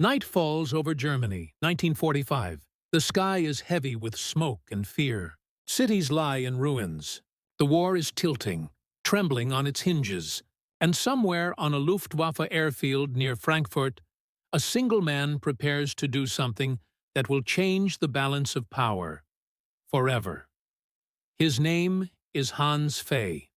Night falls over Germany, 1945. The sky is heavy with smoke and fear. Cities lie in ruins. The war is tilting, trembling on its hinges. And somewhere on a Luftwaffe airfield near Frankfurt, a single man prepares to do something that will change the balance of power forever. His name is Hans Fay.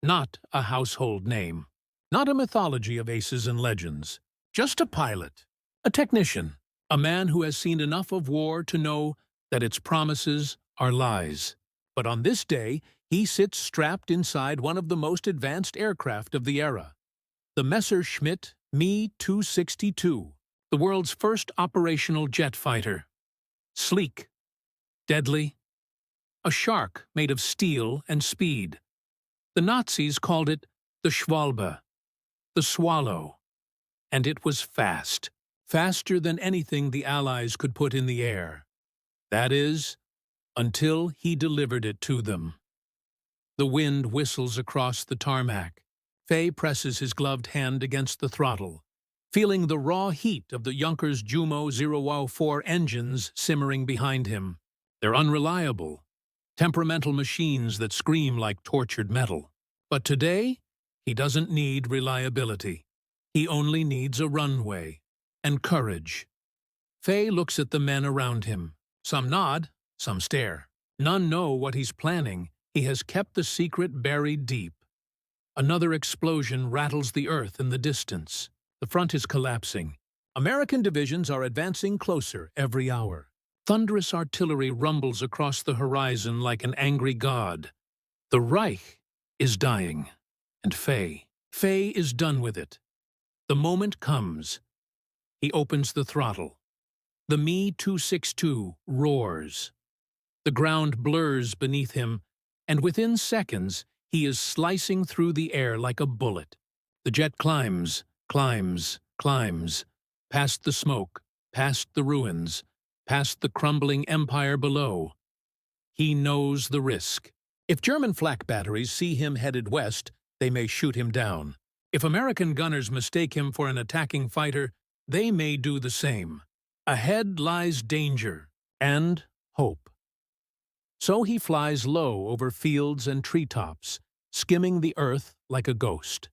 Not a household name. Not a mythology of aces and legends. Just a pilot. A technician, a man who has seen enough of war to know that its promises are lies. But on this day, he sits strapped inside one of the most advanced aircraft of the era, the Messerschmitt Me-262, the world's first operational jet fighter. Sleek, deadly, a shark made of steel and speed. The Nazis called it the Schwalbe, the Swallow, and it was fast. Faster than anything the Allies could put in the air. That is, until he delivered it to them. The wind whistles across the tarmac. Fay presses his gloved hand against the throttle, feeling the raw heat of the Junkers Jumo 004 engines simmering behind him. They're unreliable, temperamental machines that scream like tortured metal. But today, he doesn't need reliability. He only needs a runway. And courage. Fay looks at the men around him. Some nod, some stare. None know what he's planning. He has kept the secret buried deep. Another explosion rattles the earth in the distance. The front is collapsing. American divisions are advancing closer every hour. Thunderous artillery rumbles across the horizon like an angry god. The Reich is dying. And Fay is done with it. The moment comes. He opens the throttle. The Me-262 roars. The ground blurs beneath him, and within seconds, he is slicing through the air like a bullet. The jet climbs, climbs, climbs, past the smoke, past the ruins, past the crumbling empire below. He knows the risk. If German flak batteries see him headed west, they may shoot him down. If American gunners mistake him for an attacking fighter, they may do the same. Ahead lies danger and hope. So he flies low over fields and treetops, skimming the earth like a ghost.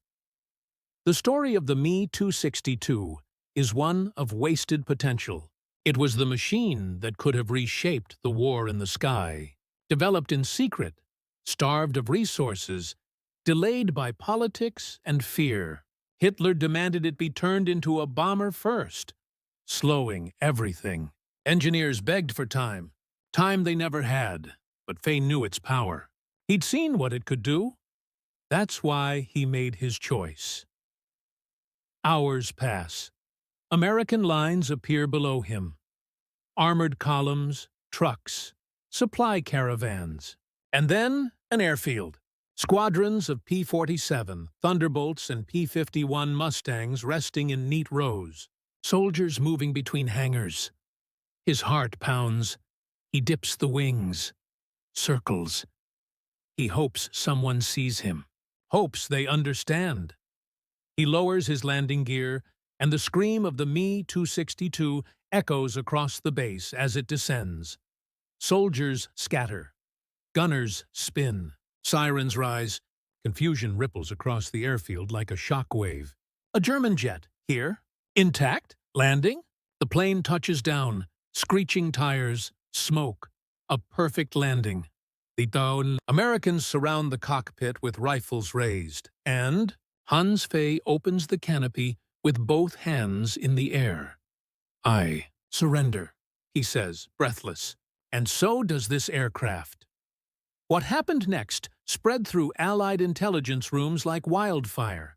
The story of the Me-262 is one of wasted potential. It was the machine that could have reshaped the war in the sky, developed in secret, starved of resources, delayed by politics and fear. Hitler demanded it be turned into a bomber first, slowing everything. Engineers begged for time they never had, but Fay knew its power. He'd seen what it could do. That's why he made his choice. Hours pass. American lines appear below him. Armored columns, trucks, supply caravans, and then an airfield. Squadrons of P-47, Thunderbolts, and P-51 Mustangs resting in neat rows. Soldiers moving between hangars. His heart pounds. He dips the wings. Circles. He hopes someone sees him. Hopes they understand. He lowers his landing gear, and the scream of the Me-262 echoes across the base as it descends. Soldiers scatter. Gunners spin. Sirens rise. Confusion ripples across the airfield like a shock wave. A German jet, here, intact, landing. The plane touches down, screeching tires, smoke. A perfect landing. The Americans surround the cockpit with rifles raised, and Hans Fay opens the canopy with both hands in the air. "I surrender," he says, breathless. And so does this aircraft. What happened next spread through Allied intelligence rooms like wildfire.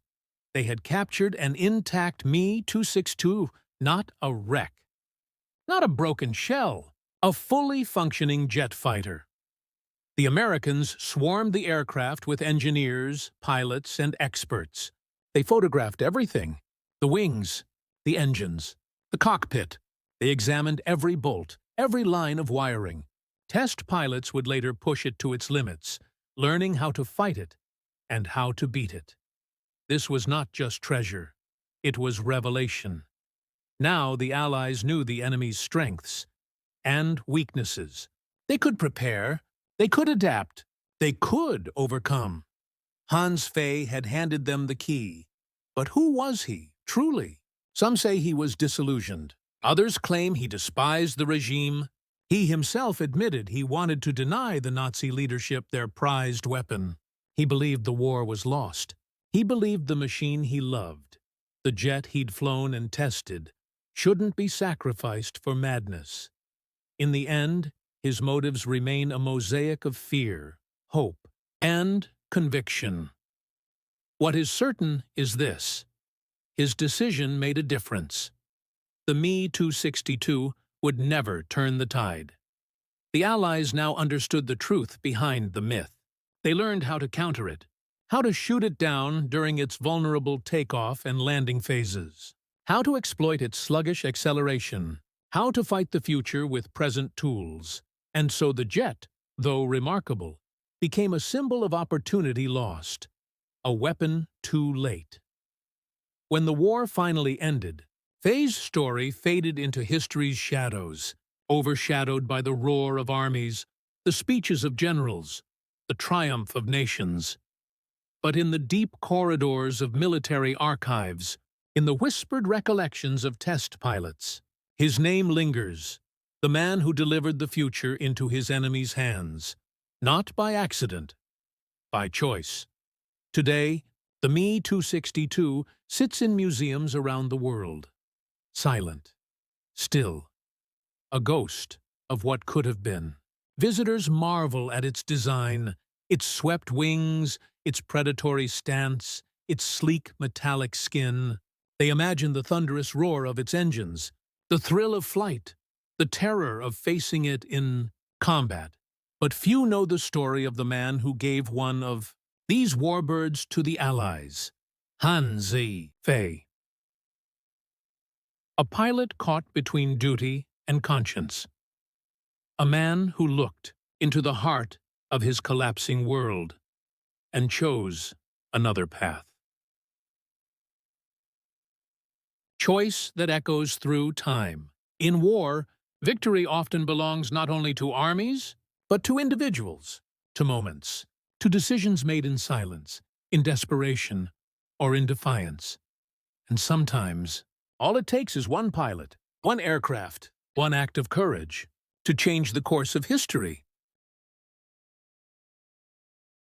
They had captured an intact Me-262, not a wreck. Not a broken shell, a fully functioning jet fighter. The Americans swarmed the aircraft with engineers, pilots, and experts. They photographed everything: the wings, the engines, the cockpit. They examined every bolt, every line of wiring. Test pilots would later push it to its limits, learning how to fight it and how to beat it. This was not just treasure. It was revelation. Now the Allies knew the enemy's strengths and weaknesses. They could prepare, they could adapt, they could overcome. Hans Fay had handed them the key. But who was he, truly? Some say he was disillusioned. Others claim he despised the regime. He himself admitted he wanted to deny the Nazi leadership their prized weapon. He believed the war was lost. He believed the machine he loved, the jet he'd flown and tested, shouldn't be sacrificed for madness. In the end, his motives remain a mosaic of fear, hope, and conviction. What is certain is this: his decision made a difference. The Me-262 would never turn the tide. The Allies now understood the truth behind the myth. They learned how to counter it, how to shoot it down during its vulnerable takeoff and landing phases, how to exploit its sluggish acceleration, how to fight the future with present tools. And so the jet, though remarkable, became a symbol of opportunity lost, a weapon too late. When the war finally ended, Fay's story faded into history's shadows, overshadowed by the roar of armies, the speeches of generals, the triumph of nations. But in the deep corridors of military archives, in the whispered recollections of test pilots, his name lingers, the man who delivered the future into his enemy's hands, not by accident, by choice. Today, the Me-262 sits in museums around the world, silent, still, a ghost of what could have been. Visitors marvel at its design, its swept wings, its predatory stance, its sleek metallic skin. They imagine the thunderous roar of its engines, the thrill of flight, the terror of facing it in combat. But few know the story of the man who gave one of these warbirds to the Allies, Hans Fay. A pilot caught between duty and conscience. A man who looked into the heart of his collapsing world and chose another path. Choice that echoes through time. In war, victory often belongs not only to armies, but to individuals, to moments, to decisions made in silence, in desperation, or in defiance. And sometimes, all it takes is one pilot, one aircraft, one act of courage to change the course of history.